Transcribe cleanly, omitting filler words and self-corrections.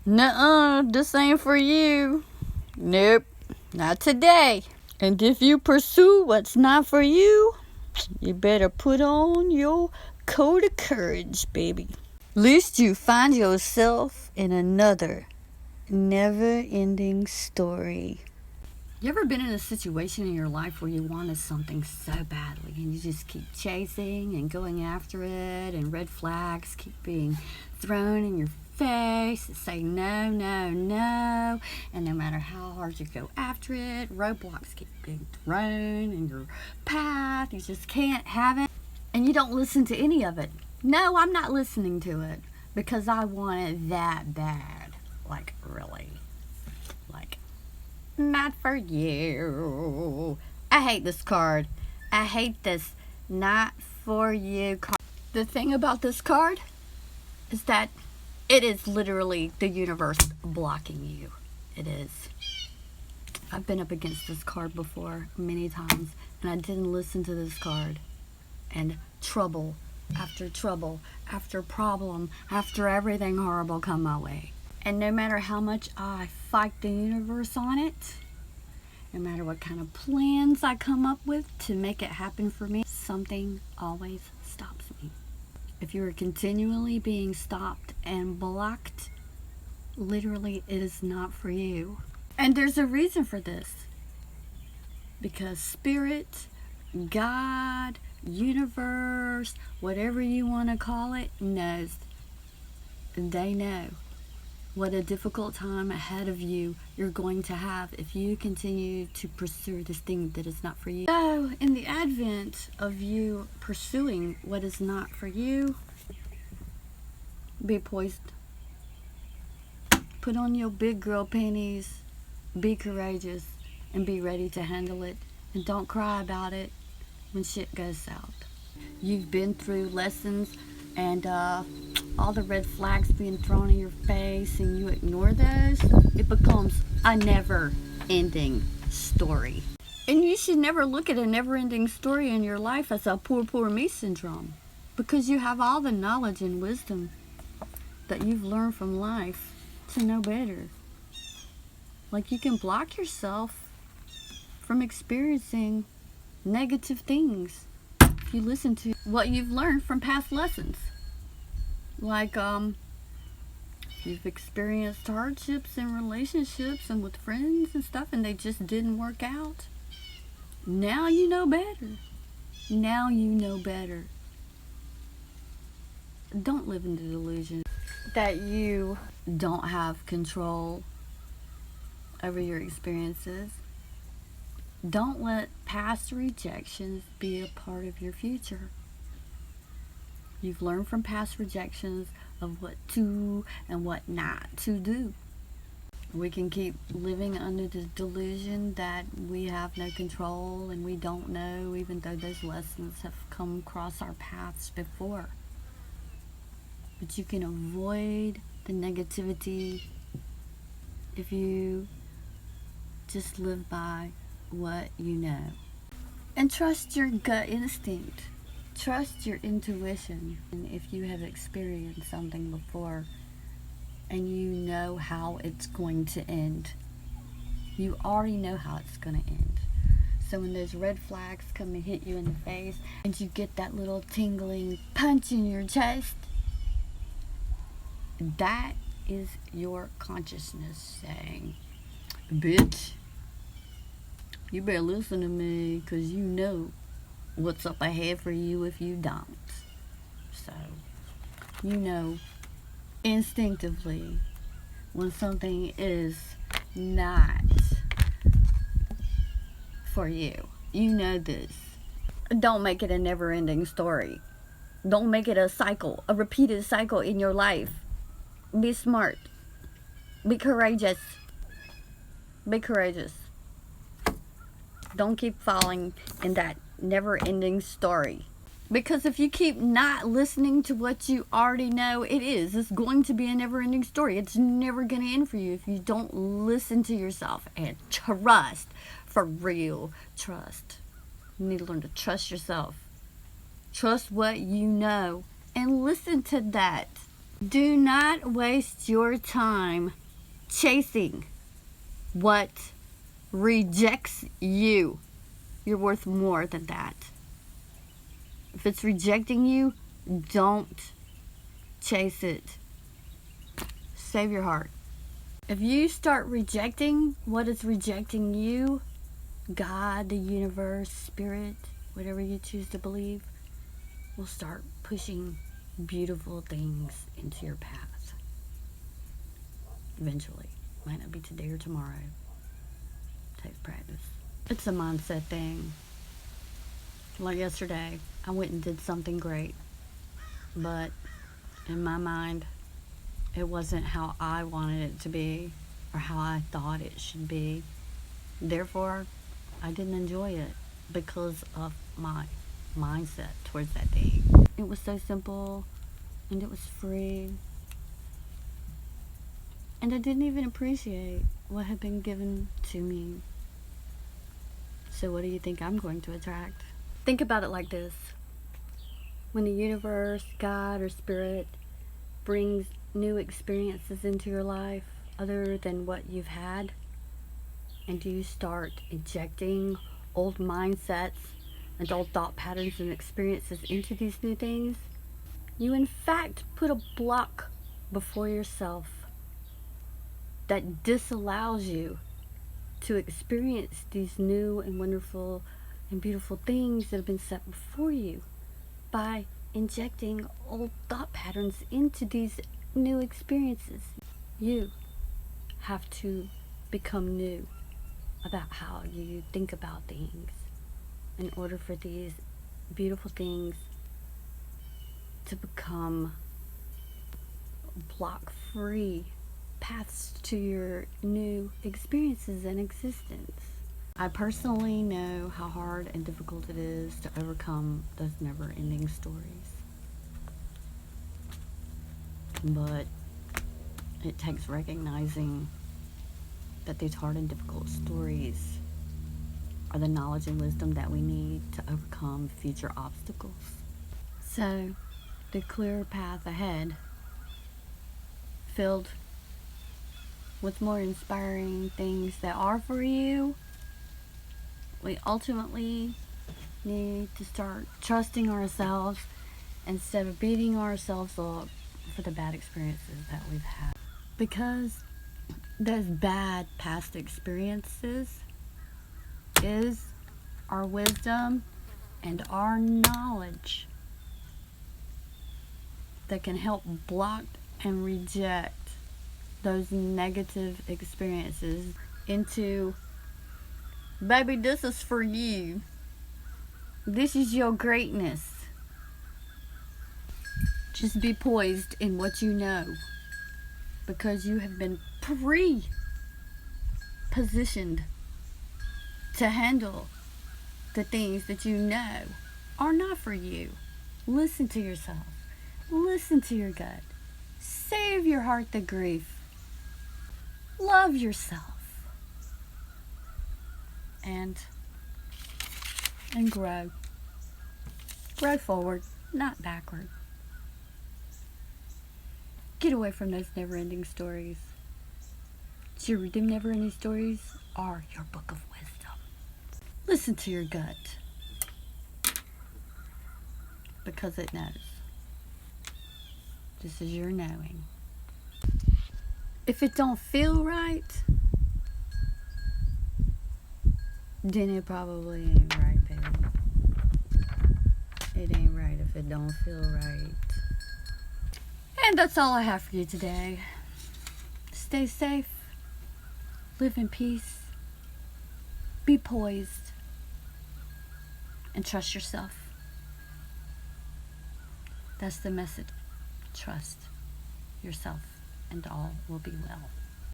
Nuh-uh, this ain't for you. Nope, not today. And if you pursue what's not for you, you better put on your coat of courage, baby. Lest you find yourself in another never-ending story. You ever been in a situation in your life where you wanted something so badly and you just keep chasing and going after it, and red flags keep being thrown in your face and say no, no, no, and no matter how hard you go after it, roadblocks keep being thrown in your path, you just can't have it, and you don't listen to any of it. No, I'm not listening to it because I want it that bad. Like, really. Like, not for you. I hate this card. I hate this not for you card. The thing about this card is that it is literally the universe blocking you. It is. I've been up against this card before many times, and I didn't listen to this card. And trouble after trouble after problem after everything horrible come my way. And no matter how much I fight the universe on it, no matter what kind of plans I come up with to make it happen for me, something always stops me. If you are continually being stopped and blocked, literally it is not for you. And there's a reason for this. Because spirit, God, universe, whatever you want to call it, knows. They know what a difficult time ahead of you you're going to have if you continue to pursue this thing that is not for you. So, in the advent of you pursuing what is not for you, be poised. Put on your big girl panties, be courageous, and be ready to handle it. And don't cry about it when shit goes south. You've been through lessons and all the red flags being thrown in your face and you ignore those, it becomes a never-ending story. And you should never look at a never-ending story in your life as a poor me syndrome, because you have all the knowledge and wisdom that you've learned from life to know better. Like, you can block yourself from experiencing negative things if you listen to what you've learned from past lessons. Like, you've experienced hardships in relationships and with friends and stuff, and they just didn't work out. Now you know better. Now you know better. Don't live in the delusion that you don't have control over your experiences. Don't let past rejections be a part of your future. You've learned from past rejections of what to and what not to do. We can keep living under the delusion that we have no control and we don't know, even though those lessons have come across our paths before. But you can avoid the negativity if you just live by what you know. And trust your gut instinct. Trust your intuition. And if you have experienced something before and you know how it's going to end, you already know how it's going to end. So when those red flags come and hit you in the face and you get that little tingling punch in your chest, that is your consciousness saying, bitch, you better listen to me, because you know what's up ahead for you if you don't. So, you know instinctively when something is not for you. You know this. Don't make it a never-ending story. Don't make it a cycle, a repeated cycle in your life. Be smart. Be courageous. Be courageous. Don't keep falling in that never-ending story. Because if you keep not listening to what you already know, it's going to be a never-ending story. It's never going to end for you if you don't listen to yourself and trust. For real, trust. You need to learn to trust yourself. Trust what you know and listen to that. Do not waste your time chasing what rejects you. You're worth more than that. If it's rejecting you, don't chase it. Save your heart. If you start rejecting what is rejecting you, God, the universe, spirit, whatever you choose to believe, will start pushing beautiful things into your path. Eventually. Might not be today or tomorrow. Takes practice. It's a mindset thing. Like yesterday, I went and did something great. But in my mind, it wasn't how I wanted it to be or how I thought it should be. Therefore, I didn't enjoy it because of my mindset towards that thing. It was so simple and it was free. And I didn't even appreciate what had been given to me. So what do you think I'm going to attract? Think about it like this. When the universe, God, or spirit brings new experiences into your life other than what you've had, and you start injecting old mindsets and old thought patterns and experiences into these new things, you in fact put a block before yourself that disallows you to experience these new and wonderful and beautiful things that have been set before you by injecting old thought patterns into these new experiences. You have to become new about how you think about things in order for these beautiful things to become block-free paths to your new experiences and existence. I personally know how hard and difficult it is to overcome those never-ending stories. But it takes recognizing that these hard and difficult stories are the knowledge and wisdom that we need to overcome future obstacles. So, the clear path ahead, filled with more inspiring things that are for you, we ultimately need to start trusting ourselves instead of beating ourselves up for the bad experiences that we've had. Because those bad past experiences is our wisdom and our knowledge that can help block and reject those negative experiences into, baby, this is for you. This is your greatness. Just be poised in what you know, because you have been pre-positioned to handle the things that you know are not for you. Listen to yourself. Listen to your gut. Save your heart the grief. Love yourself. And grow. Grow forward, not backward. Get away from those never-ending stories. Them never-ending stories are your book of wisdom. Listen to your gut, because it knows. This is your knowing. If it don't feel right, then it probably ain't right, baby. It ain't right if it don't feel right. And that's all I have for you today. Stay safe. Live in peace. Be poised. And trust yourself. That's the message. Trust yourself, and all will be well.